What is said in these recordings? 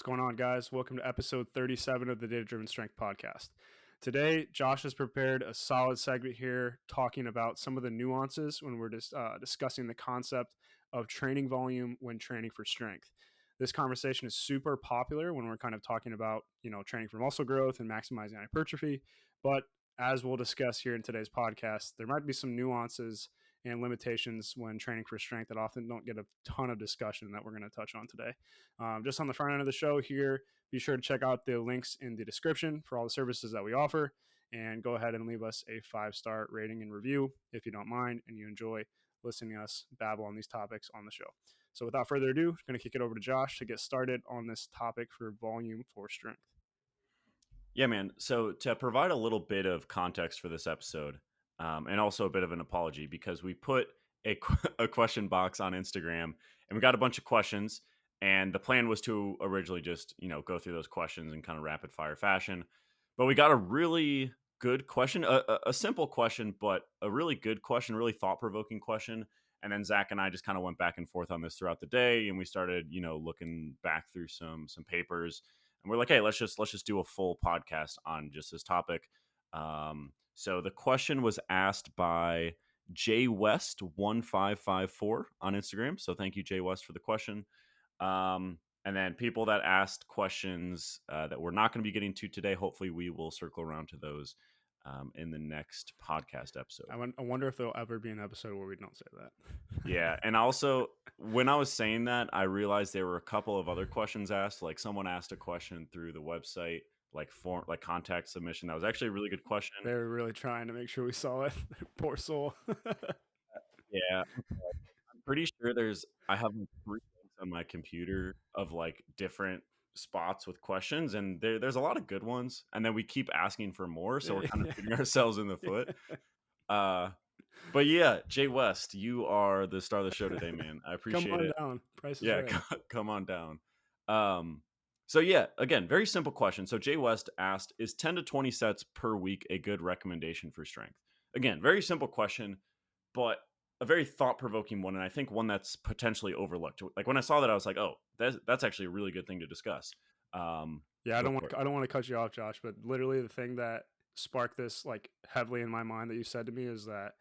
What's going on, guys? Welcome to episode 37 of the Data Driven Strength Podcast. Today, Josh has prepared a solid segment here talking about some of the nuances when we're discussing the concept of training volume when training for strength. This conversation is super popular when we're kind of talking about, training for muscle growth and maximizing hypertrophy. But as we'll discuss here in today's podcast, there might be some nuances and limitations when training for strength that often don't get a ton of discussion that we're going to touch on today. Just on the front end of the show here, be sure to check out the links in the description for all the services that we offer, and go ahead and leave us a 5-star rating and review if you don't mind and you enjoy listening to us babble on these topics on the show. So without further ado, I'm going to kick it over to Josh to get started on this topic for volume for strength. Yeah, man. So to provide a little bit of context for this episode, and also a bit of an apology, because we put a question box on Instagram and we got a bunch of questions, and the plan was to originally just, go through those questions in kind of rapid fire fashion. But we got a really good question, a simple question, but a really good question, really thought-provoking question. And then Zach and I just kind of went back and forth on this throughout the day, and we started, looking back through some papers, and we're like, hey, let's just do a full podcast on just this topic. So the question was asked by JWest1554 on Instagram. So thank you, Jay West, for the question. And then people that asked questions that we're not going to be getting to today, hopefully we will circle around to those in the next podcast episode. I wonder if there'll ever be an episode where we don't say that. Yeah. And also, when I was saying that, I realized there were a couple of other questions asked. Like someone asked a question through the website, like contact submission. That was actually a really good question. They were really trying to make sure we saw it. Poor soul. Yeah. I'm pretty sure I have 3 links on my computer of like different spots with questions, and there's a lot of good ones, and then we keep asking for more, so we're kind of shooting ourselves in the foot. But yeah, Jay West, you are the star of the show today, man. I appreciate Come on it. down. Price is Yeah, right. come on down. So yeah, again, very simple question. So Jay West asked, is 10 to 20 sets per week a good recommendation for strength? Again, very simple question, but a very thought-provoking one, and I think one that's potentially overlooked. Like when I saw that, I was like, oh, that's actually a really good thing to discuss. Yeah, I don't want to cut you off, Josh, but literally the thing that sparked this like heavily in my mind that you said to me is that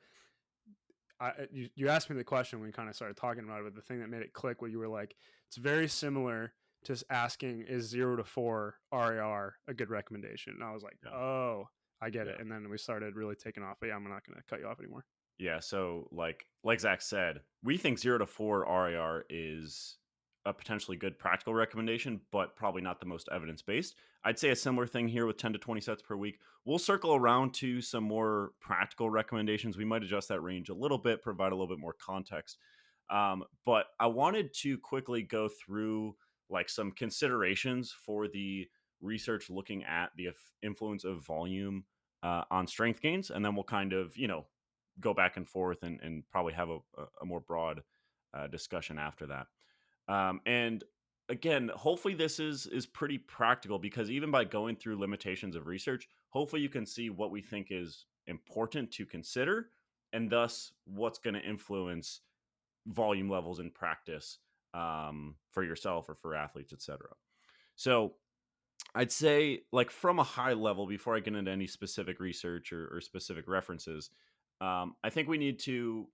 you asked me the question when we kind of started talking about it, but the thing that made it click, where you were like, it's very similar to asking, is 0 to 4 RAR a good recommendation? And I was like, Yeah. oh, I get Yeah. it. And then we started really taking off. But yeah, I'm not going to cut you off anymore. Yeah, so like Zach said, we think 0 to 4 RAR is a potentially good practical recommendation, but probably not the most evidence-based. I'd say a similar thing here with 10 to 20 sets per week. We'll circle around to some more practical recommendations. We might adjust that range a little bit, provide a little bit more context. But I wanted to quickly go through like some considerations for the research looking at the influence of volume on strength gains, and then we'll kind of, go back and forth and probably have a more broad discussion after that. And again, hopefully this is pretty practical, because even by going through limitations of research, hopefully you can see what we think is important to consider, and thus what's going to influence volume levels in practice for yourself or for athletes, etc. So I'd say, like, from a high level, before I get into any specific research or specific references, I think we need to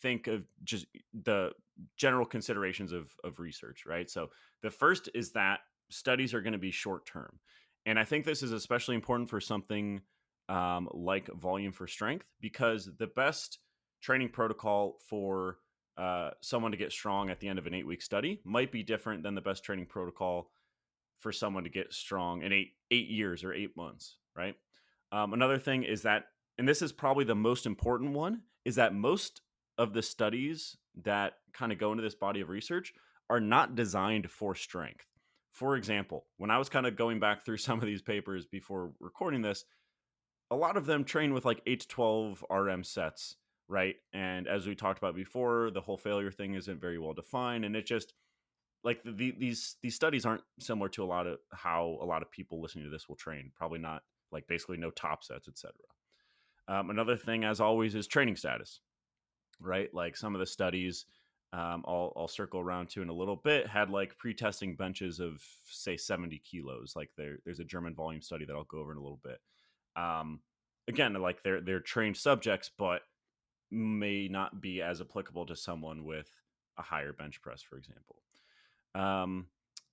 think of just the general considerations of research, right? So the first is that studies are going to be short term. And I think this is especially important for something like volume for strength, because the best training protocol for someone to get strong at the end of an 8-week study might be different than the best training protocol for someone to get strong in 8 years or 8 months, right? Another thing is that, and this is probably the most important one, is that most of the studies that kind of go into this body of research are not designed for strength. For example, when I was kind of going back through some of these papers before recording this, a lot of them train with like 8 to 12 RM sets, right? And as we talked about before, the whole failure thing isn't very well defined, and it just, like, these studies aren't similar to how a lot of people listening to this will train. Probably not, like, basically no top sets, etc. Another thing, as always, is training status, right? Like some of the studies I'll circle around to in a little bit, had like pre-testing benches of say 70 kilos. Like there's a German volume study that I'll go over in a little bit. Um, Again, like they're trained subjects, but may not be as applicable to someone with a higher bench press, for example. Um,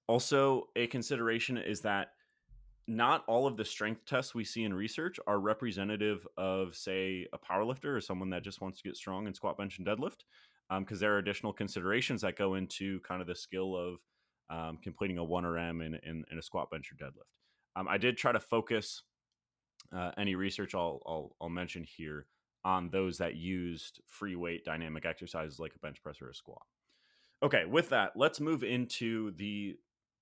Also, a consideration is that not all of the strength tests we see in research are representative of, say, a powerlifter or someone that just wants to get strong in squat, bench, and deadlift, because there are additional considerations that go into kind of the skill of completing a 1RM in a squat, bench, or deadlift. I did try to focus any research I'll mention here on those that used free weight dynamic exercises like a bench press or a squat. Okay, with that, let's move into the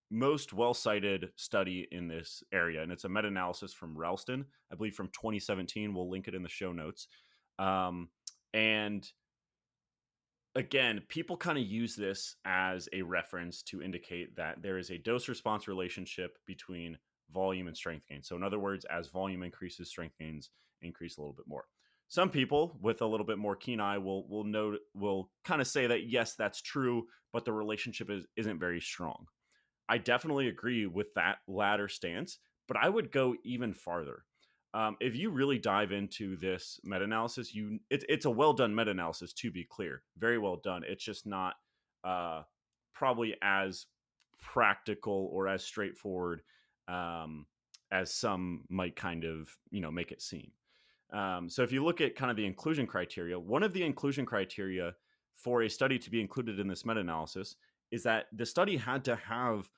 most well cited study in this area, and it's a meta analysis from Ralston, I believe from 2017. We'll link it in the show notes. And again, people kind of use this as a reference to indicate that there is a dose response relationship between volume and strength gain. So, in other words, as volume increases, strength gains increase a little bit more. Some people with a little bit more keen eye will kind of say that yes, that's true, but the relationship isn't very strong. I definitely agree with that latter stance, but I would go even farther. If you really dive into this meta-analysis, it's a well done meta-analysis, to be clear, very well done. It's just not uh, probably as practical or as straightforward as some might kind of make it seem. So if you look at kind of the inclusion criteria, one of the inclusion criteria for a study to be included in this meta-analysis is that the study had to have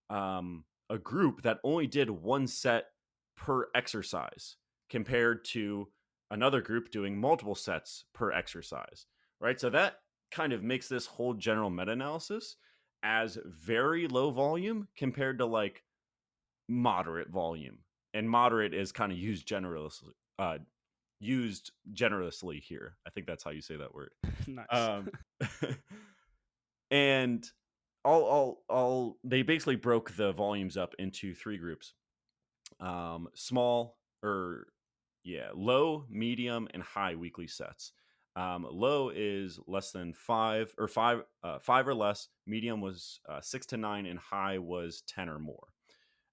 a group that only did one set per exercise compared to another group doing multiple sets per exercise, right? So that kind of makes this whole general meta-analysis as very low volume compared to like moderate volume. And moderate is kind of used generously here. I think that's how you say that word. Nice. Um, and all they basically broke the volumes up into three groups: small or low, medium, and high weekly sets. Low is less than five or less. Medium was 6 to 9, and high was 10 or more.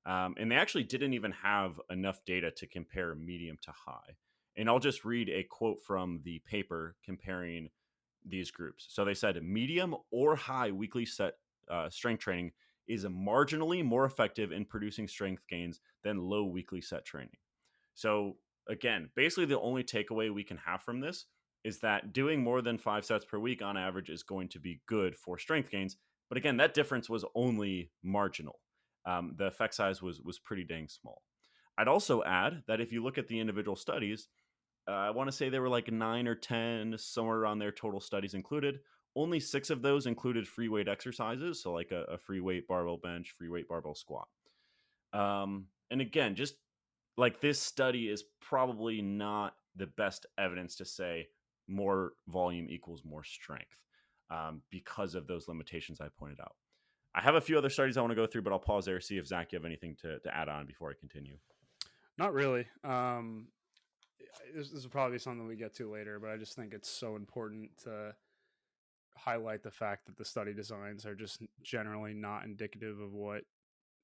And they actually didn't even have enough data to compare medium to high. And I'll just read a quote from the paper comparing these groups. So they said medium or high weekly set strength training is marginally more effective in producing strength gains than low weekly set training. So again, basically the only takeaway we can have from this is that doing more than 5 sets per week on average is going to be good for strength gains. But again, that difference was only marginal. The effect size was pretty dang small. I'd also add that if you look at the individual studies, I want to say there were like 9 or 10, somewhere around there, total studies included. Only 6 of those included free weight exercises, so like a free weight barbell bench, free weight barbell squat. And again, just like this study is probably not the best evidence to say more volume equals more strength because of those limitations I pointed out. I have a few other studies I want to go through, but I'll pause there, see if Zach, you have anything to add on before I continue. Not really. This will probably be something we get to later, but I just think it's so important to highlight the fact that the study designs are just generally not indicative of what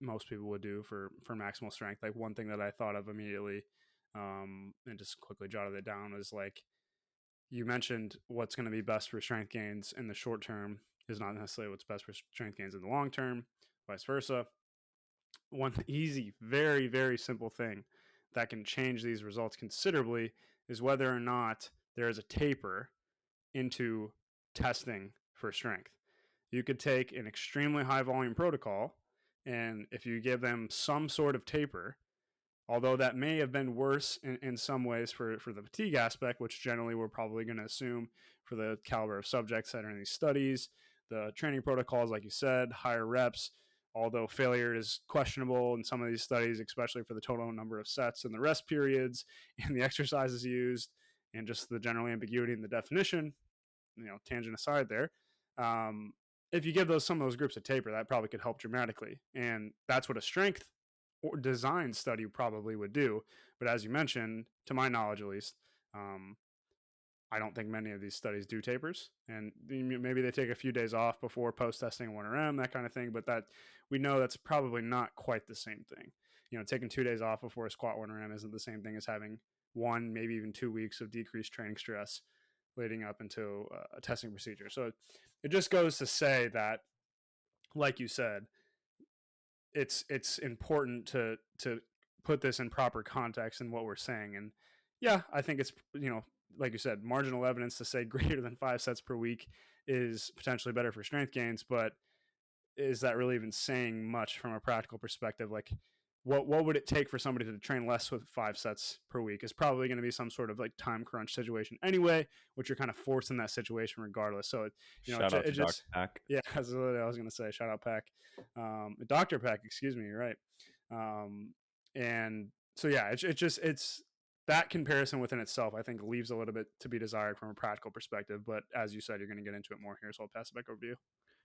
most people would do for maximal strength. Like one thing that I thought of immediately, and just quickly jotted it down, is like you mentioned what's going to be best for strength gains in the short term is not necessarily what's best for strength gains in the long term, vice versa. One easy, very, very simple thing that can change these results considerably is whether or not there is a taper into testing for strength. You could take an extremely high volume protocol, and if you give them some sort of taper, although that may have been worse in some ways for the fatigue aspect, which generally we're probably going to assume for the caliber of subjects that are in these studies, the training protocols, like you said, higher reps, although failure is questionable in some of these studies, especially for the total number of sets and the rest periods and the exercises used and just the general ambiguity in the definition, tangent aside there. Um, if you give some of those groups a taper, that probably could help dramatically. And that's what a strength or design study probably would do. But as you mentioned, to my knowledge at least, I don't think many of these studies do tapers, and maybe they take a few days off before post testing 1RM, that kind of thing. But that we know that's probably not quite the same thing. Taking 2 days off before a squat 1RM isn't the same thing as having 1, maybe even 2 weeks of decreased training stress leading up into a testing procedure. So it just goes to say that, like you said, it's important to put this in proper context in what we're saying. And yeah, I think it's, like you said, marginal evidence to say greater than 5 sets per week is potentially better for strength gains, but is that really even saying much from a practical perspective? Like, what would it take for somebody to train less with 5 sets per week? Is probably going to be some sort of like time crunch situation anyway, which you're kind of forced in that situation regardless. So Shout out it to Dr. just, Pack. yeah, that's what I was going to say. Shout out Pack, Dr. Pack, excuse me. You're right. And so yeah, it's that comparison within itself, I think, leaves a little bit to be desired from a practical perspective. But as you said, you're going to get into it more here, so I'll pass it back over to you.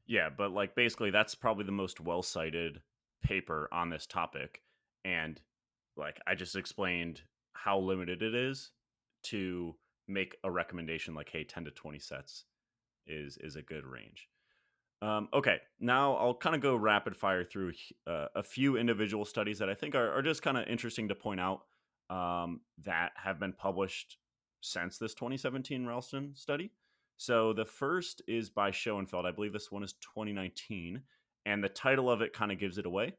Yeah, but like basically that's probably the most well cited paper on this topic. And like I just explained how limited it is to make a recommendation like, hey, 10 to 20 sets is a good range. Okay, now I'll kind of go rapid fire through a few individual studies that I think are just kind of interesting to point out, that have been published since this 2017 Ralston study. So the first is by Schoenfeld. I believe this one is 2019, and the title of it kind of gives it away.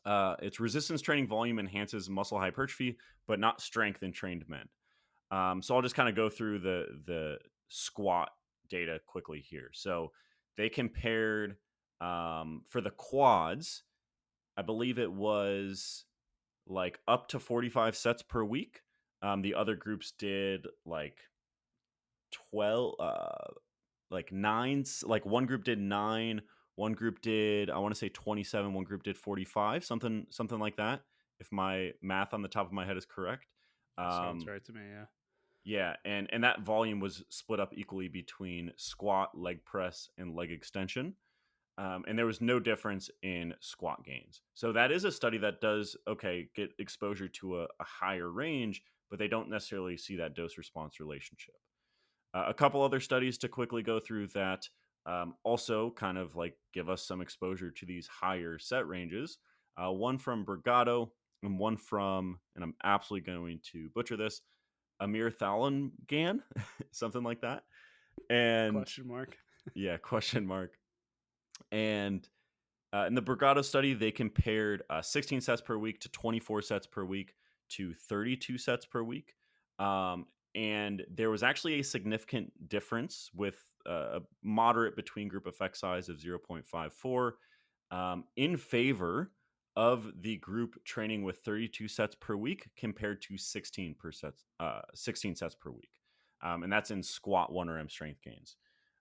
It's resistance training volume enhances muscle hypertrophy, but not strength in trained men. So I'll just kind of go through the squat data quickly here. So they compared, for the quads, I believe it was like up to 45 sets per week. The other groups did like 12, like nine, like one group did 9, one group did, I want to say 27, one group did 45, something like that, if my math on the top of my head is correct. Sounds Um, right to me. Yeah. yeah, and that volume was split up equally between squat, leg press, and leg extension. And there was no difference in squat gains. So that is a study that does, okay, get exposure to a higher range, but they don't necessarily see that dose response relationship. A couple other studies to quickly go through that, also kind of like give us some exposure to these higher set ranges. One from Brigado and one from, and I'm absolutely going to butcher this, Amir Thalangan, something like that. And Question mark. yeah, question mark. And in the Brigado study, they compared 16 sets per week to 24 sets per week to 32 sets per week. And there was actually a significant difference with a moderate between group effect size of 0.54, in favor of the group training with 32 sets per week compared to 16 sets per week. And that's in squat 1RM strength gains.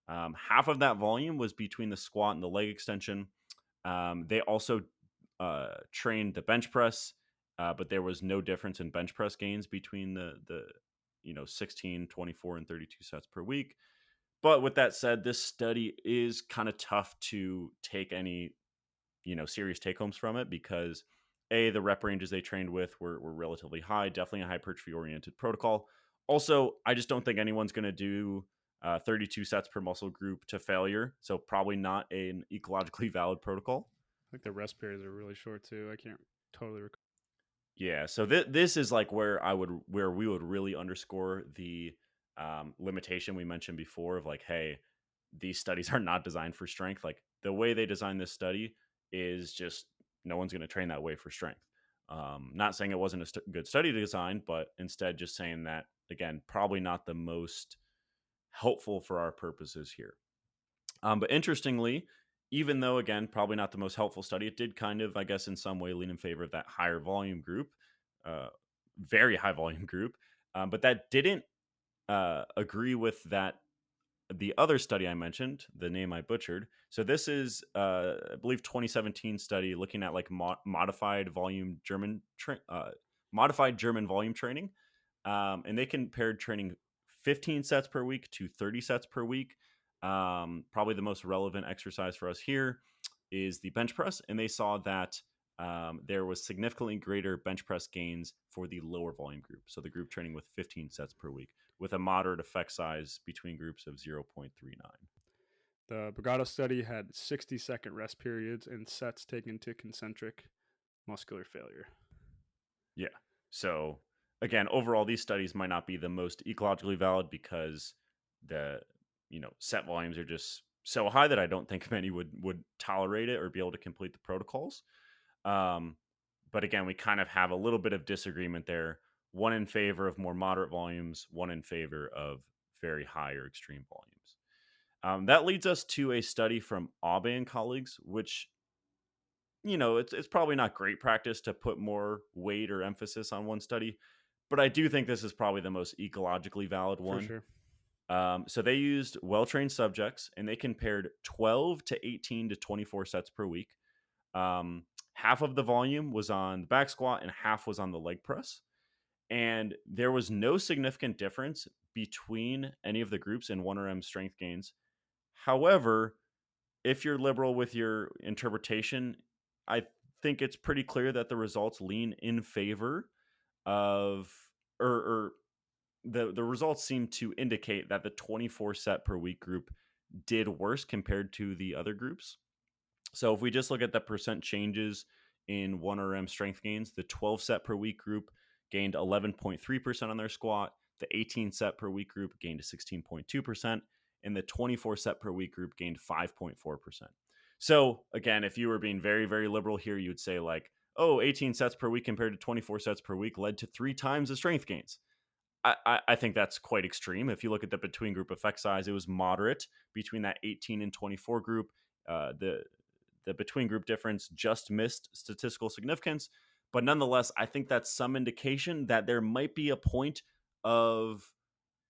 Half of that volume was between the squat and the leg extension. They also trained the bench press, but there was no difference in bench press gains between the 16, 24, and 32 sets per week. But with that said, this study is kind of tough to take any serious take homes from it, because the rep ranges they trained with were relatively high, definitely a hypertrophy oriented protocol. Also, I just don't think anyone's going to do 32 sets per muscle group to failure, so probably not an ecologically valid protocol. I think the rest periods are really short too. I can't totally recall. Yeah, so this is like where we would really underscore the limitation we mentioned before of like, hey, these studies are not designed for strength. Like the way they designed this study is just no one's going to train that way for strength. Not saying it wasn't a good study design, but instead just saying that, again, probably not the most helpful for our purposes here. But interestingly, even though, again, probably not the most helpful study, it did kind of, I guess, in some way lean in favor of that higher volume group, uh, very high volume group. But that didn't agree with that the other study I mentioned, the name I butchered. So this is, I believe, 2017 study looking at like modified modified German volume training, and they compared training 15 sets per week to 30 sets per week. Probably the most relevant exercise for us here is the bench press, and they saw that there was significantly greater bench press gains for the lower volume group, so the group training with 15 sets per week. with a moderate effect size between groups of 0.39. The Brigado study had 60-second rest periods and sets taken to concentric muscular failure. Yeah. So again, overall, these studies might not be the most ecologically valid because the set volumes are just so high that I don't think many would tolerate it or be able to complete the protocols. Um, but again, we kind of have a little bit of disagreement there. One in favor of more moderate volumes, one in favor of very high or extreme volumes. That leads us to a study from Abe and colleagues, which it's probably not great practice to put more weight or emphasis on one study, but I do think this is probably the most ecologically valid For one. sure. So they used well-trained subjects and they compared 12 to 18 to 24 sets per week. Half of the volume was on the back squat and half was on the leg press. And there was no significant difference between any of the groups in 1RM strength gains. However, if you're liberal with your interpretation, I think it's pretty clear that the results lean in favor of, or the results seem to indicate that the 24 set per week group did worse compared to the other groups. So if we just look at the percent changes in 1RM strength gains, the 12 set per week group gained 11.3% on their squat, the 18 set per week group gained 16.2%, and the 24 set per week group gained 5.4%. So again, if you were being very, very liberal here, you would say like, oh, 18 sets per week compared to 24 sets per week led to 3 times the strength gains. I think that's quite extreme. If you look at the between group effect size, it was moderate between that 18 and 24 group. The between group difference just missed statistical significance, but nonetheless, I think that's some indication that there might be a point of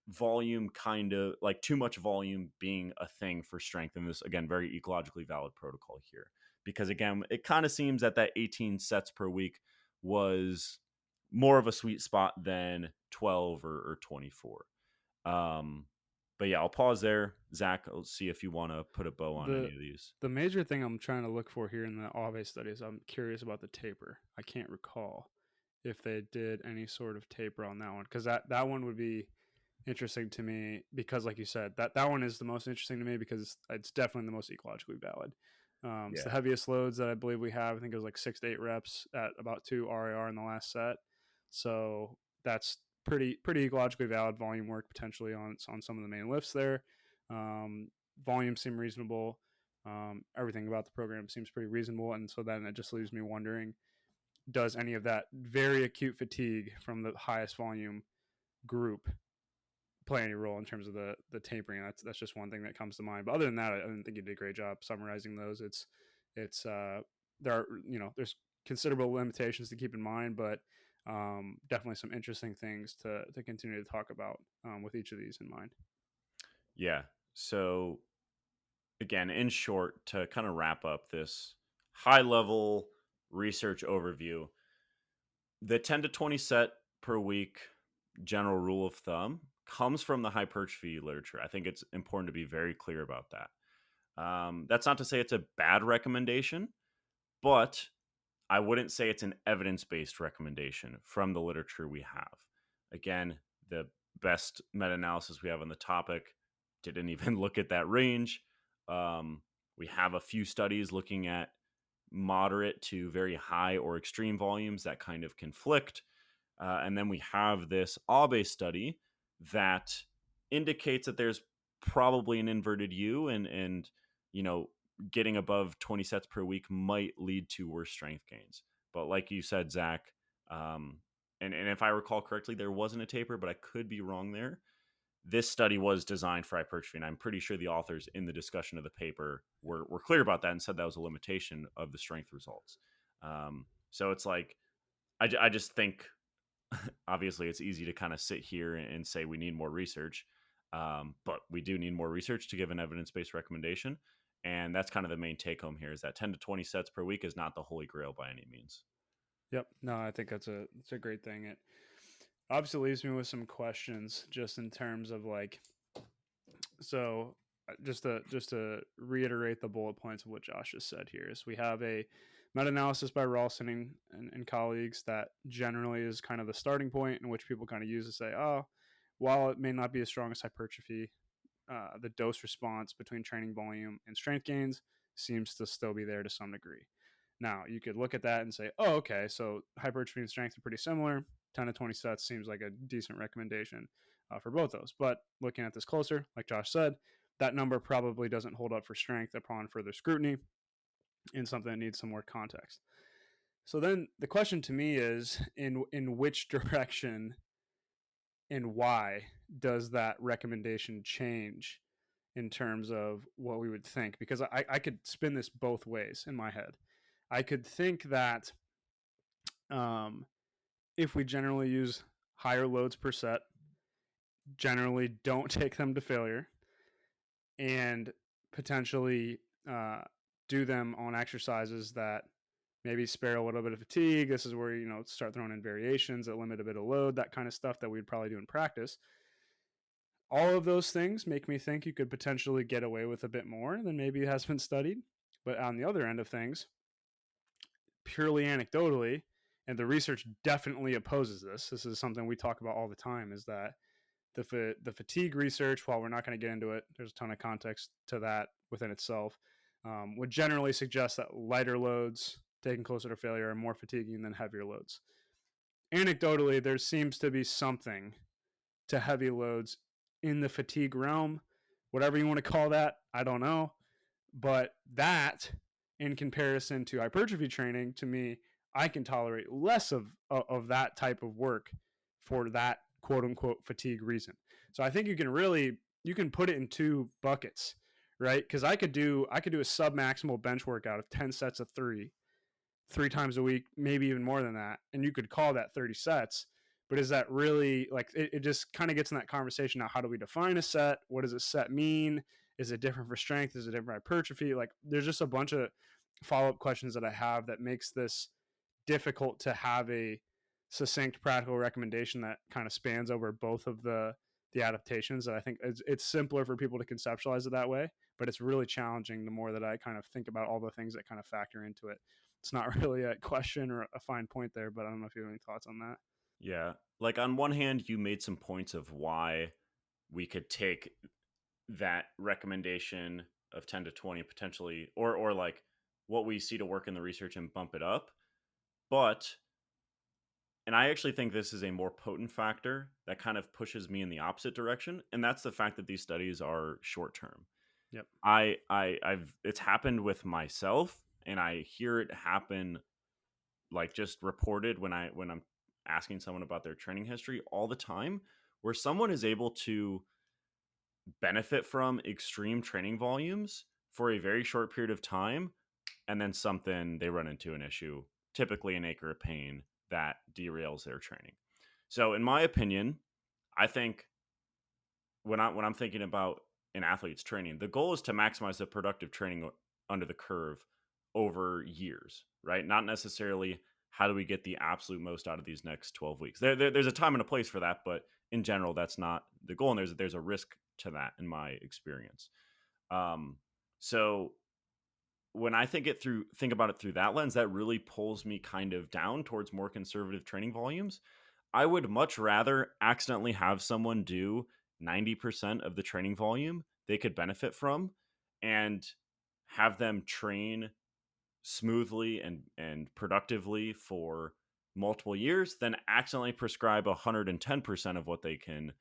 volume, kind of like too much volume being a thing for strength in this, again, very ecologically valid protocol here. Because again, it kind of seems that 18 sets per week was more of a sweet spot than 12 or 24. Um, but yeah, I'll pause there. Zach, let's see if you want to put a bow on The any of these. the major thing I'm trying to look for here in the Aave study is I'm curious about the taper. I can't recall if they did any sort of taper on that one because that one would be interesting to me because, like you said, that one is the most interesting to me because it's definitely the most ecologically valid. It's the Yeah. heaviest loads that I believe we have. I think it was like 6 to 8 reps at about 2 RAR in the last set. So that's pretty ecologically valid volume work potentially on some of the main lifts there. Um, Volume seem reasonable. Everything about the program seems pretty reasonable, and so then it just leaves me wondering: does any of that very acute fatigue from the highest volume group play any role in terms of the tapering? That's just one thing that comes to mind. But other than that, I think you did a great job summarizing those. It's there are there's considerable limitations to keep in mind, but definitely some interesting things to continue to talk about with each of these in mind. Yeah. So again, in short, to kind of wrap up this high level research overview, the 10 to 20 set per week general rule of thumb comes from the hypertrophy literature. I think it's important to be very clear about that. That's not to say it's a bad recommendation, but I wouldn't say it's an evidence based recommendation from the literature we have. Again, the best meta analysis we have on the topic didn't even look at that range. Um, we have a few studies looking at moderate to very high or extreme volumes that kind of conflict. And then we have this Abe study that indicates that there's probably an inverted U, and you know getting above 20 sets per week might lead to worse strength gains. But like you said, Zach, and if I recall correctly, there wasn't a taper, but I could be wrong there. This study was designed for hypertrophy, and I'm pretty sure the authors in the discussion of the paper were clear about that and said that was a limitation of the strength results. So it's like, I just think, obviously, it's easy to kind of sit here and say we need more research, but we do need more research to give an evidence based recommendation. And that's kind of the main take home here is that 10 to 20 sets per week is not the holy grail by any means. Yep. No, I think that's a great thing. It obviously leaves me with some questions just in terms of like so just to reiterate the bullet points of what Josh just said here is we have a meta-analysis by Ralston and colleagues that generally is kind of the starting point in which people kind of use to say, oh, while it may not be as strong as hypertrophy, the dose response between training volume and strength gains seems to still be there to some degree. Now, you could look at that and say, oh, okay, so hypertrophy and strength are pretty similar. 10 to 20 sets seems like a decent recommendation for both those. But looking at this closer, like Josh said, that number probably doesn't hold up for strength upon further scrutiny and something that needs some more context. So then the question to me is in which direction and why does that recommendation change in terms of what we would think? Because I could spin this both ways in my head. I could think that um, if we generally use higher loads per set, generally don't take them to failure, and potentially uh, do them on exercises that maybe spare a little bit of fatigue. This is where, start throwing in variations that limit a bit of load, that kind of stuff that we'd probably do in practice. All of those things make me think you could potentially get away with a bit more than maybe has been studied. But on the other end of things, purely anecdotally, and the research definitely opposes this. This is something we talk about all the time, is that the fatigue research, while we're not going to get into it, there's a ton of context to that within itself, would generally suggest that lighter loads taken closer to failure are more fatiguing than heavier loads. Anecdotally, there seems to be something to heavy loads in the fatigue realm, whatever you want to call that, I don't know. But that, in comparison to hypertrophy training, to me, I can tolerate less of that type of work for that quote unquote fatigue reason. So I think you can put it in two buckets, right? Because I could do a sub maximal bench workout of 10 sets of three times a week, maybe even more than that, and you could call that 30 sets. But is that really, like, it just kind of gets in that conversation now? How do we define a set? What does a set mean? Is it different for strength? Is it different for hypertrophy? Like, there's just a bunch of follow-up questions that I have that makes this difficult to have a succinct practical recommendation that kind of spans over both of the adaptations. That I think it's simpler for people to conceptualize it that way, but it's really challenging the more that I kind of think about all the things that kind of factor into it. It's not really a question or a fine point there, but I don't know if you have any thoughts on that. Yeah. Like on one hand, you made some points of why we could take that recommendation of 10 to 20 potentially, or like what we see to work in the research and bump it up. But, and I actually think this is a more potent factor that kind of pushes me in the opposite direction. And that's the fact that these studies are short term. Yep. I've it's happened with myself, and I hear it happen like just reported when I'm asking someone about their training history all the time, where someone is able to benefit from extreme training volumes for a very short period of time, and then they run into an issue, typically an ache or a pain that derails their training. So in my opinion, I think when I'm thinking about an athlete's training, the goal is to maximize the productive training under the curve over years, right? Not necessarily how do we get the absolute most out of these next 12 weeks. There's a time and a place for that, but in general, that's not the goal, and there's a risk to that in my experience. Um, so when I think about it through that lens, that really pulls me kind of down towards more conservative training volumes. I would much rather accidentally have someone do 90% of the training volume they could benefit from and have them train smoothly and productively for multiple years than accidentally prescribe 110% of what they can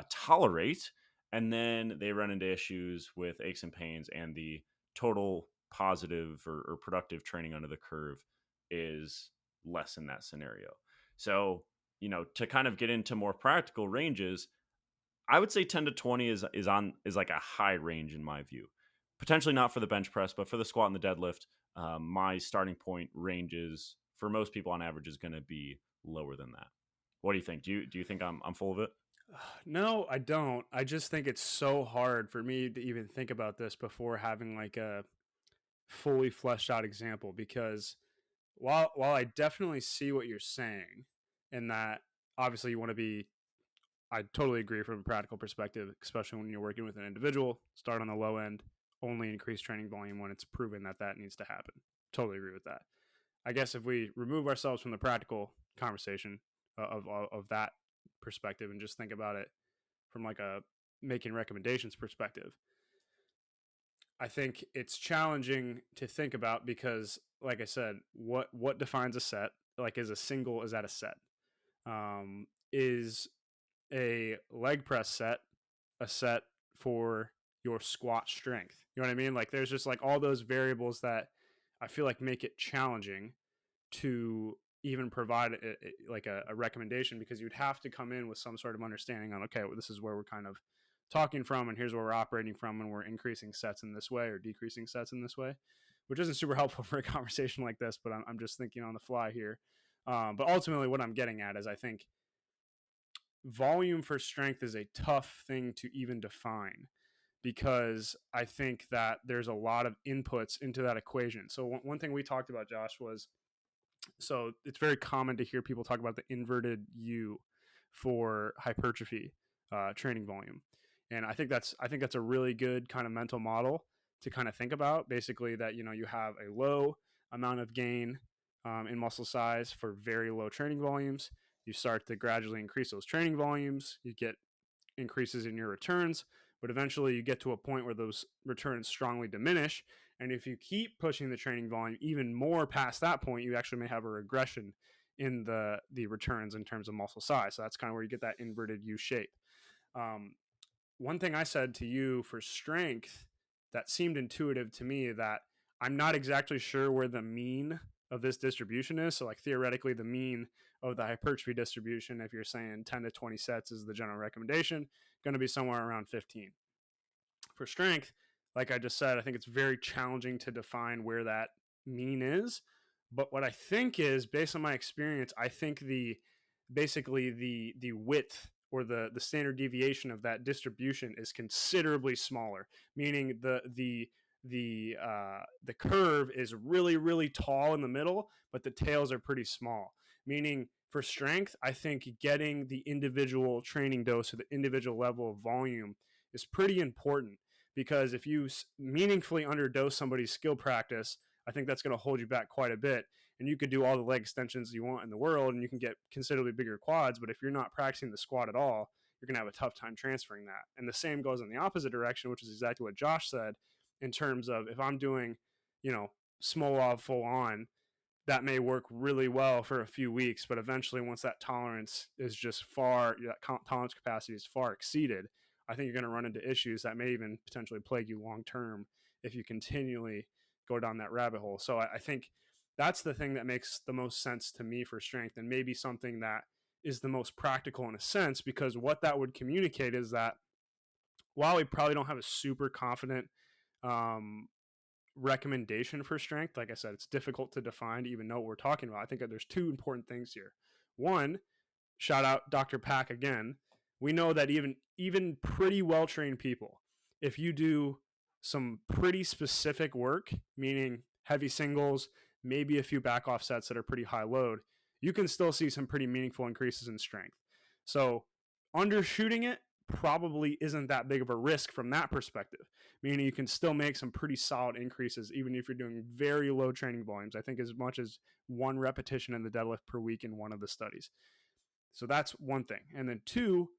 tolerate. And then they run into issues with aches and pains, and the total positive or productive training under the curve is less in that scenario. So, to kind of get into more practical ranges, I would say 10 to 20 is like a high range in my view. Potentially not for the bench press, but for the squat and the deadlift, my starting point ranges for most people on average is going to be lower than that. What do you think? Do you think I'm full of it? No, I don't. I just think it's so hard for me to even think about this before having like a fully fleshed out example, because while I definitely see what you're saying, and that obviously you want to be, I totally agree from a practical perspective, especially when you're working with an individual, start on the low end, only increase training volume when it's proven that that needs to happen. Totally agree with that. I guess if we remove ourselves from the practical conversation of that perspective and just think about it from like a making recommendations perspective. I think it's challenging to think about because, like I said, what defines a set? Like, is that a set? Is a leg press set a set for your squat strength? You know what I mean? Like, there's just like all those variables that I feel like make it challenging to even provide a recommendation, because you'd have to come in with some sort of understanding on, okay, well, this is where we're kind of talking from, and here's where we're operating from when we're increasing sets in this way or decreasing sets in this way, which isn't super helpful for a conversation like this, but I'm just thinking on the fly here. But ultimately, what I'm getting at is I think volume for strength is a tough thing to even define, because I think that there's a lot of inputs into that equation. So one thing we talked about, Josh, was, so it's very common to hear people talk about the inverted U for hypertrophy training volume, and I think that's a really good kind of mental model to kind of think about. Basically, that you have a low amount of gain in muscle size for very low training volumes. You start to gradually increase those training volumes. You get increases in your returns, but eventually you get to a point where those returns strongly diminish. And if you keep pushing the training volume even more past that point, you actually may have a regression in the returns in terms of muscle size. So that's kind of where you get that inverted U shape. Um, One thing I said to you for strength that seemed intuitive to me, that I'm not exactly sure where the mean of this distribution is. So, like, theoretically, the mean of the hypertrophy distribution, if you're saying 10 to 20 sets is the general recommendation, going to be somewhere around 15. For strength, like I just said, I think it's very challenging to define where that mean is. But what I think is, based on my experience, I think the width, or the standard deviation of that distribution, is considerably smaller. Meaning the curve is really, really tall in the middle, but the tails are pretty small. Meaning, for strength, I think getting the individual training dose or the individual level of volume is pretty important, because if you meaningfully underdose somebody's skill practice, I think that's going to hold you back quite a bit. And you could do all the leg extensions you want in the world, and you can get considerably bigger quads. But if you're not practicing the squat at all, you're going to have a tough time transferring that. And the same goes in the opposite direction, which is exactly what Josh said, in terms of, if I'm doing, Smolov full on, that may work really well for a few weeks, but eventually, once that tolerance is just that tolerance capacity is far exceeded, I think you're going to run into issues that may even potentially plague you long term if you continually go down that rabbit hole. So I think that's the thing that makes the most sense to me for strength, and maybe something that is the most practical in a sense, because what that would communicate is that while we probably don't have a super confident um, recommendation for strength, like I said, it's difficult to define to even know what we're talking about. I think that there's two important things here. One, shout out Dr. Pack again. We know that even pretty well trained people, if you do some pretty specific work, meaning heavy singles, maybe a few back off sets that are pretty high load, you can still see some pretty meaningful increases in strength. So undershooting it probably isn't that big of a risk from that perspective, meaning you can still make some pretty solid increases even if you're doing very low training volumes. I think as much as one repetition in the deadlift per week in one of the studies. So that's one thing. And then two,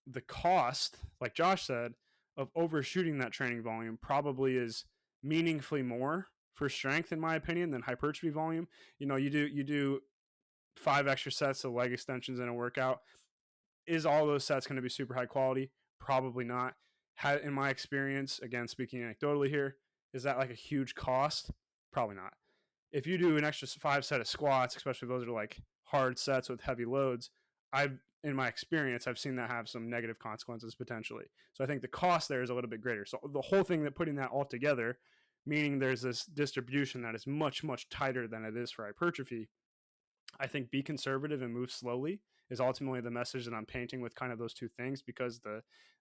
the cost, like Josh said, of overshooting that training volume probably is meaningfully more for strength, in my opinion, than hypertrophy volume. You do 5 extra sets of leg extensions in a workout. Is all those sets going to be super high quality? Probably not. In my experience, again, speaking anecdotally here, is that like a huge cost? Probably not. If you do an extra 5 set of squats, especially if those are like hard sets with heavy loads, in my experience, I've seen that have some negative consequences potentially. So I think the cost there is a little bit greater. So the whole thing, that putting that all together, meaning there's this distribution that is much, much tighter than it is for hypertrophy, I think be conservative and move slowly is ultimately the message that I'm painting with kind of those two things, because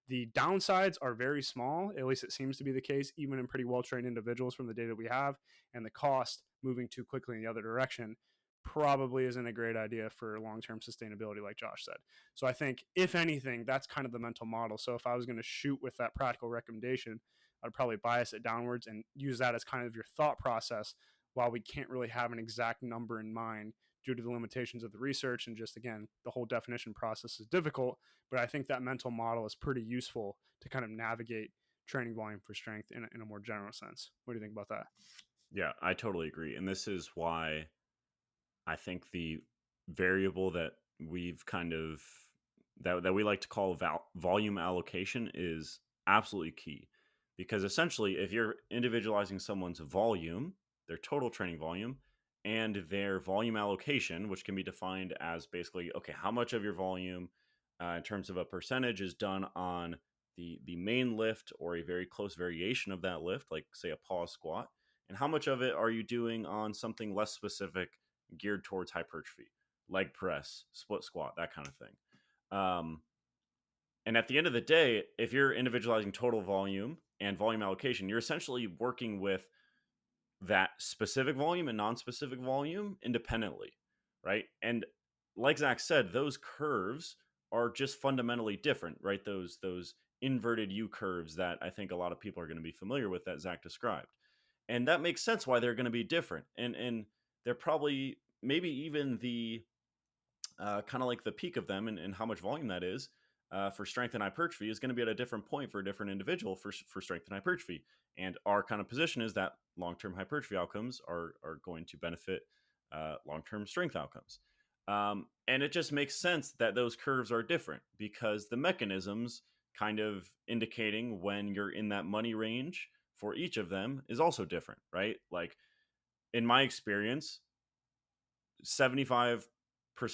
the downsides are very small. At least it seems to be the case, even in pretty well-trained individuals from the data we have. And the cost moving too quickly in the other direction probably isn't a great idea for long-term sustainability, like Josh said. So I think, if anything, that's kind of the mental model. So if I was going to shoot with that practical recommendation, I'd probably bias it downwards and use that as kind of your thought process, while we can't really have an exact number in mind due to the limitations of the research. And just, again, the whole definition process is difficult. But I think that mental model is pretty useful to kind of navigate training volume for strength in a more general sense. What do you think about that? Yeah, I totally agree. And this is why I think the variable that we've kind of that we like to call volume allocation is absolutely key, because essentially if you're individualizing someone's volume, their total training volume, and their volume allocation, which can be defined as basically, okay, how much of your volume in terms of a percentage is done on the main lift or a very close variation of that lift, like say a pause squat, and how much of it are you doing on something less specific geared towards hypertrophy, leg press, split squat, that kind of thing. Um, and at the end of the day, if you're individualizing total volume and volume allocation, you're essentially working with that specific volume and non-specific volume independently, right? And like Zach said, those curves are just fundamentally different, right? Those inverted U curves that I think a lot of people are going to be familiar with that Zach described, and that makes sense why they're going to be different. And they're probably maybe even the kind of like the peak of them and how much volume that is for strength and hypertrophy is going to be at a different point for a different individual for strength and hypertrophy. And our kind of position is that long-term hypertrophy outcomes are going to benefit long-term strength outcomes. And it just makes sense that those curves are different because the mechanisms kind of indicating when you're in that money range for each of them is also different, right? Like in my experience, 75%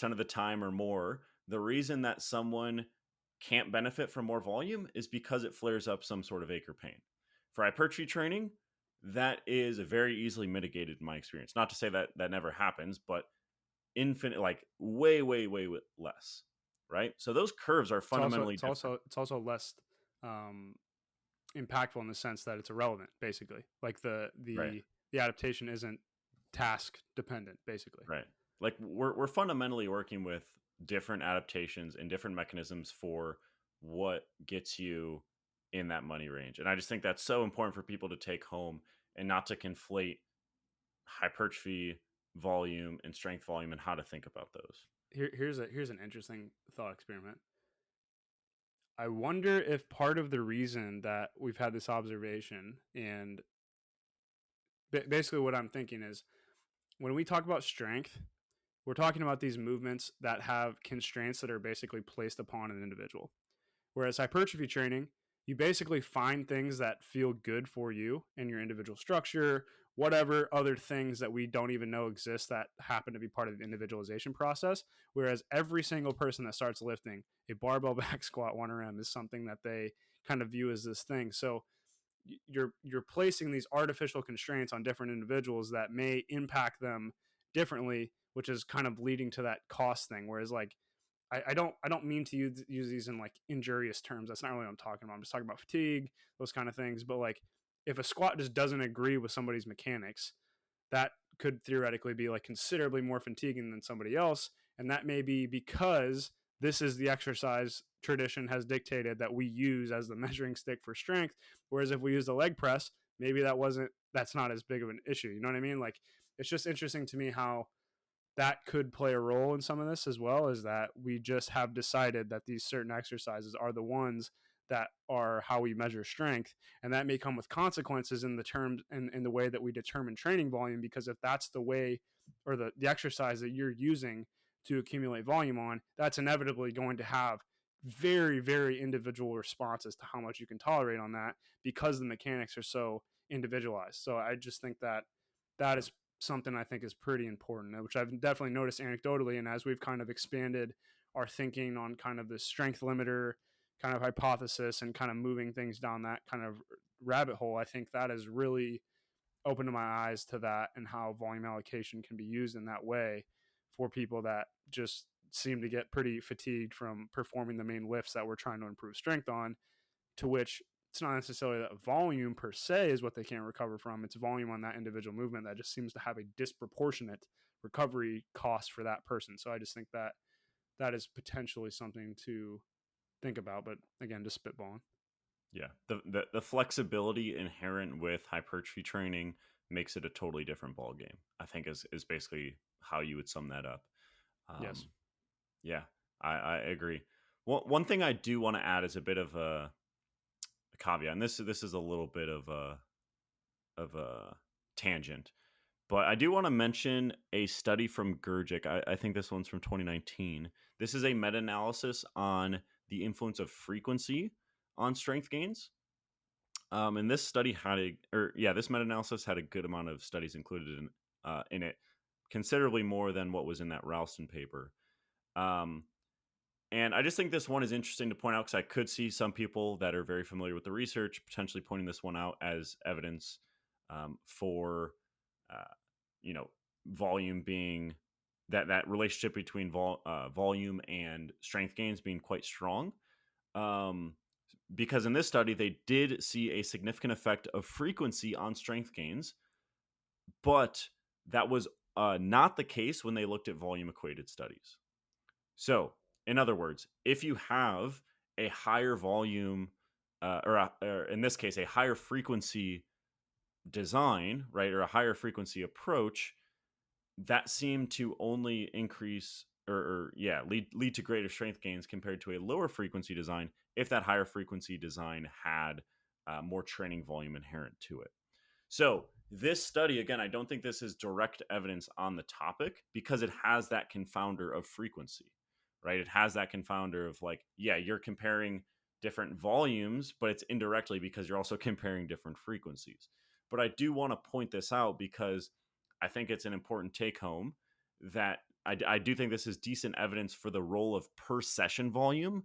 of the time or more, the reason that someone can't benefit from more volume is because it flares up some sort of ache or pain. For hypertrophy training, that is very easily mitigated in my experience. Not to say that that never happens, but infinite, like way less, right? So those curves are It's also fundamentally different. it's also less um, impactful in the sense that it's irrelevant, basically. Like Right. the adaptation isn't task dependent, basically. Right. Like we're fundamentally working with different adaptations and different mechanisms for what gets you in that money range. And I just think that's so important for people to take home and not to conflate hypertrophy volume and strength volume and how to think about those. Here's an interesting thought experiment. I wonder if part of the reason that we've had this observation, and basically what I'm thinking is, when we talk about strength, we're talking about these movements that have constraints that are basically placed upon an individual. Whereas hypertrophy training, you basically find things that feel good for you and your individual structure, whatever other things that we don't even know exist that happen to be part of the individualization process. Whereas every single person that starts lifting a barbell back squat 1RM is something that they kind of view as this thing. So you're placing these artificial constraints on different individuals that may impact them differently, which is kind of leading to that cost thing. Whereas, like, I don't mean to use these in like injurious terms. That's not really what I'm talking about. I'm just talking about fatigue, those kind of things. But like, if a squat just doesn't agree with somebody's mechanics, that could theoretically be like considerably more fatiguing than somebody else. And that may be because this is the exercise tradition has dictated that we use as the measuring stick for strength. Whereas if we use the leg press, maybe that's not as big of an issue. You know what I mean? Like, it's just interesting to me how that could play a role in some of this, as well as that we just have decided that these certain exercises are the ones that are how we measure strength, and that may come with consequences in the terms and in the way that we determine training volume, because if that's the way or the exercise that you're using to accumulate volume on, that's inevitably going to have very individual responses to how much you can tolerate on that, because the mechanics are so individualized. So I just think that that Yeah. is something I think is pretty important, which I've definitely noticed anecdotally. And as we've kind of expanded our thinking on kind of the strength limiter kind of hypothesis and kind of moving things down that kind of rabbit hole, I think that has really opened my eyes to that and how volume allocation can be used in that way for people that just seem to get pretty fatigued from performing the main lifts that we're trying to improve strength on, to which it's not necessarily that volume per se is what they can't recover from. It's volume on that individual movement that just seems to have a disproportionate recovery cost for that person. So I just think that that is potentially something to think about. But again, just spitballing. Yeah. The flexibility inherent with hypertrophy training makes it a totally different ball game, I think is basically how you would sum that up. Yes. Um, yeah, I agree. One thing I do want to add is a bit of a caveat, and this is a little bit of a tangent, but I do want to mention a study from Gurgic. I think this one's from 2019. This is a meta-analysis on the influence of frequency on strength gains. And this study had this meta-analysis had a good amount of studies included in it, considerably more than what was in that Ralston paper. Um, and I just think this one is interesting to point out because I could see some people that are very familiar with the research potentially pointing this one out as evidence for, uh, you know, volume being that relationship between volume and strength gains being quite strong. Um, because in this study, they did see a significant effect of frequency on strength gains, but that was not the case when they looked at volume equated studies. So, in other words, if you have a higher volume, or in this case, a higher frequency design, right, or a higher frequency approach, that seemed to only increase lead to greater strength gains compared to a lower frequency design if that higher frequency design had more training volume inherent to it. So this study, again, I don't think this is direct evidence on the topic because it has that confounder of frequency, right? It has that confounder of like, yeah, you're comparing different volumes, but it's indirectly because you're also comparing different frequencies. But I do want to point this out because I think it's an important take home that I do think this is decent evidence for the role of per session volume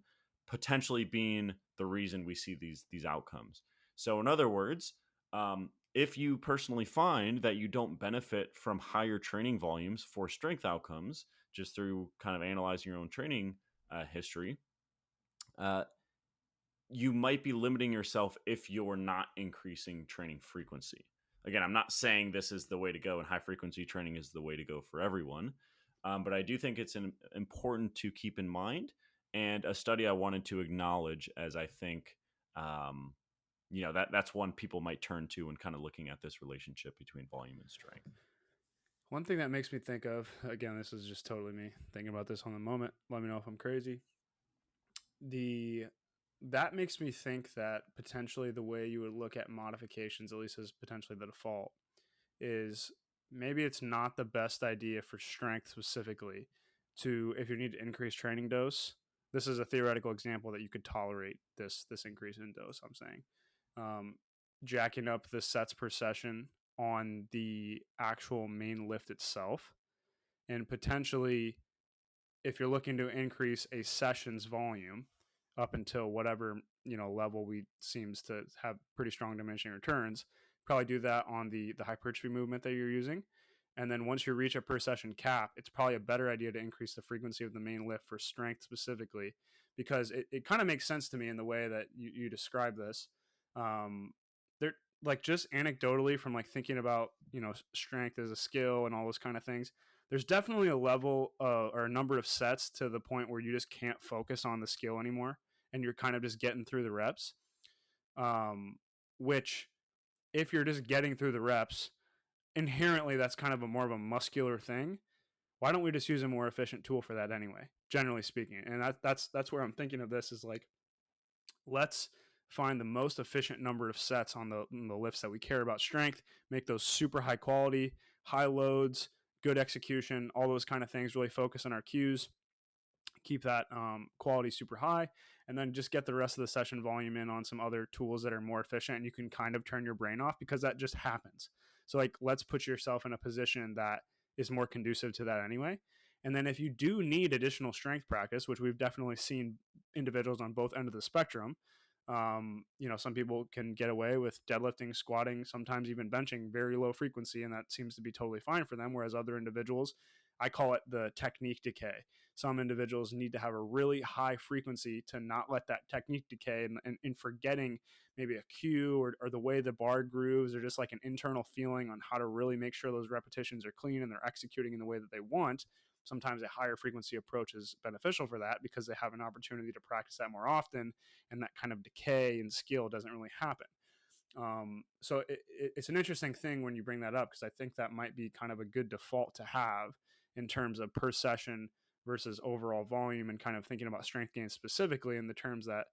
potentially being the reason we see these outcomes. So in other words, if you personally find that you don't benefit from higher training volumes for strength outcomes just through kind of analyzing your own training history, uh, you might be limiting yourself if you're not increasing training frequency. Again, I'm not saying this is the way to go and high frequency training is the way to go for everyone, but I do think it's important to keep in mind and a study I wanted to acknowledge as I think um, that's one people might turn to when kind of looking at this relationship between volume and strength. One thing that makes me think of, again, this is just totally me thinking about this on the moment. Let me know if I'm crazy. The That makes me think that potentially the way you would look at modifications, at least as potentially the default, is maybe it's not the best idea for strength specifically to, if you need to increase training dose. This is a theoretical example that you could tolerate this increase in dose. I'm saying, um, jacking up the sets per session on the actual main lift itself, and potentially if you're looking to increase a session's volume up until whatever level we seems to have pretty strong diminishing returns, probably do that on the hypertrophy movement that you're using. And then once you reach a per session cap, it's probably a better idea to increase the frequency of the main lift for strength specifically, because it kind of makes sense to me in the way that you describe this. There, like, just anecdotally from like thinking about strength as a skill and all those kind of things, there's definitely a level or a number of sets to the point where you just can't focus on the skill anymore, and you're kind of just getting through the reps. Um, which, if you're just getting through the reps, inherently that's kind of a more of a muscular thing. Why don't we just use a more efficient tool for that anyway? Generally speaking, and that's where I'm thinking of this is like, let's find the most efficient number of sets on the lifts that we care about strength, make those super high quality, high loads, good execution, all those kind of things, really focus on our cues, keep that quality super high, and then just get the rest of the session volume in on some other tools that are more efficient, and you can kind of turn your brain off because that just happens. So like, let's put yourself in a position that is more conducive to that anyway. And then if you do need additional strength practice, which we've definitely seen individuals on both ends of the spectrum, some people can get away with deadlifting, squatting, sometimes even benching very low frequency, and that seems to be totally fine for them. Whereas other individuals, I call it the technique decay. Some individuals need to have a really high frequency to not let that technique decay, and forgetting maybe a cue or the way the bar grooves, or just like an internal feeling on how to really make sure those repetitions are clean and they're executing in the way that they want. Sometimes a higher frequency approach is beneficial for that because they have an opportunity to practice that more often, and that kind of decay in skill doesn't really happen. So it's an interesting thing when you bring that up, because I think that might be kind of a good default to have, in terms of per session versus overall volume, and kind of thinking about strength gains specifically in the terms that,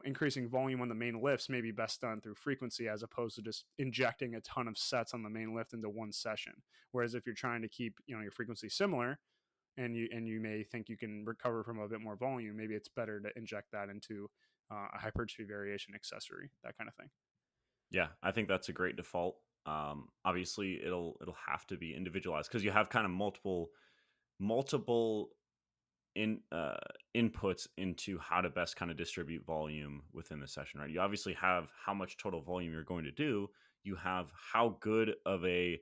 increasing volume on the main lifts may be best done through frequency as opposed to just injecting a ton of sets on the main lift into one session. Whereas if you're trying to keep, your frequency similar, and you may think you can recover from a bit more volume, maybe it's better to inject that into a hypertrophy variation accessory, that kind of thing. Yeah, I think that's a great default. Obviously, it'll have to be individualized because you have kind of multiple in inputs into how to best kind of distribute volume within the session, right? You obviously have how much total volume you're going to do. You have how good of a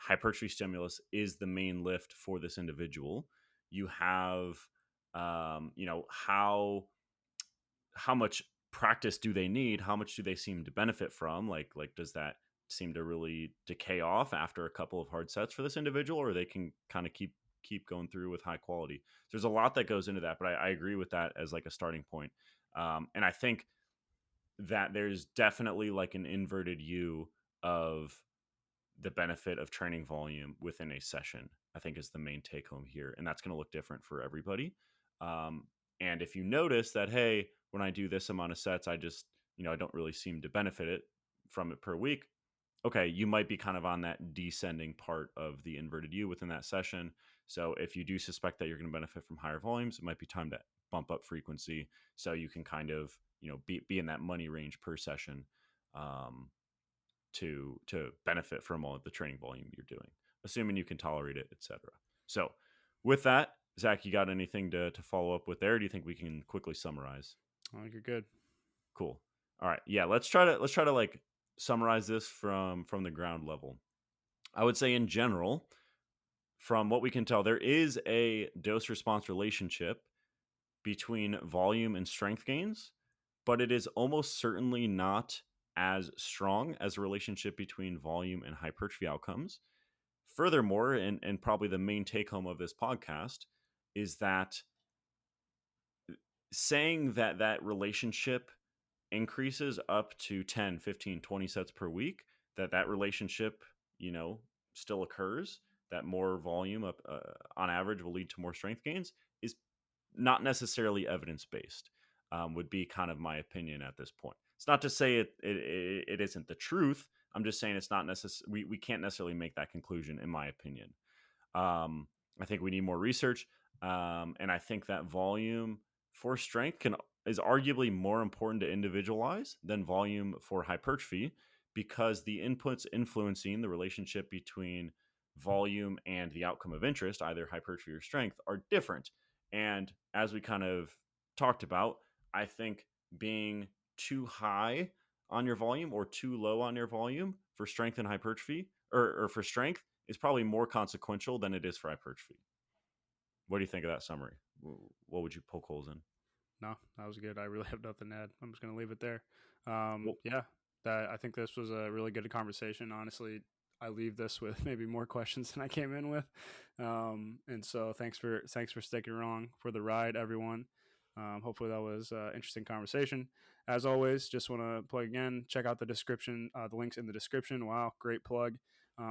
hypertrophy stimulus is the main lift for this individual. You have, how much practice do they need? How much do they seem to benefit from? Like does that seem to really decay off after a couple of hard sets for this individual, or they can kind of keep going through with high quality? There's a lot that goes into that, but I agree with that as like a starting point. And I think that there's definitely like an inverted U of the benefit of training volume within a session, I think, is the main take home here. And that's going to look different for everybody. Um, and if you notice that, hey, when I do this amount of sets, I just, I don't really seem to benefit it from it per week. Okay, you might be kind of on that descending part of the inverted U within that session. So if you do suspect that you're going to benefit from higher volumes, it might be time to bump up frequency so you can kind of, be in that money range per session. To benefit from all of the training volume you're doing, assuming you can tolerate it, etc. So, with that, Zach, you got anything to follow up with there? Or do you think we can quickly summarize? I think you're good. Cool. All right. Yeah. Let's try to like summarize this from the ground level. I would say in general, from what we can tell, there is a dose response relationship between volume and strength gains, but it is almost certainly not as strong as a relationship between volume and hypertrophy outcomes. Furthermore, and probably the main take home of this podcast is that saying that that relationship increases up to 10, 15, 20 sets per week, that relationship, still occurs, that more volume up on average will lead to more strength gains, is not necessarily evidence based. Would be kind of my opinion at this point. It's not to say it isn't the truth. I'm just saying it's not necessary. We can't necessarily make that conclusion, in my opinion. I think we need more research, and I think that volume for strength is arguably more important to individualize than volume for hypertrophy, because the inputs influencing the relationship between volume and the outcome of interest, either hypertrophy or strength, are different. And as we kind of talked about, I think being too high on your volume or too low on your volume for strength and hypertrophy, or for strength, is probably more consequential than it is for hypertrophy. What do you think of that summary? What would you poke holes in? No, that was good. I really have nothing to add. I'm just going to leave it there. Well, Yeah, I think this was a really good conversation. Honestly, I leave this with maybe more questions than I came in with. And so thanks for sticking around for the ride, everyone. Hopefully that was an interesting conversation. As always, just want to plug again, check out the description, the links in the description. Wow, great plug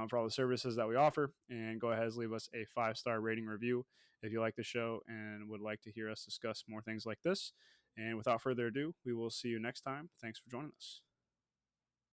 for all the services that we offer. And go ahead and leave us a 5-star rating review if you like the show and would like to hear us discuss more things like this. And without further ado, we will see you next time. Thanks for joining us.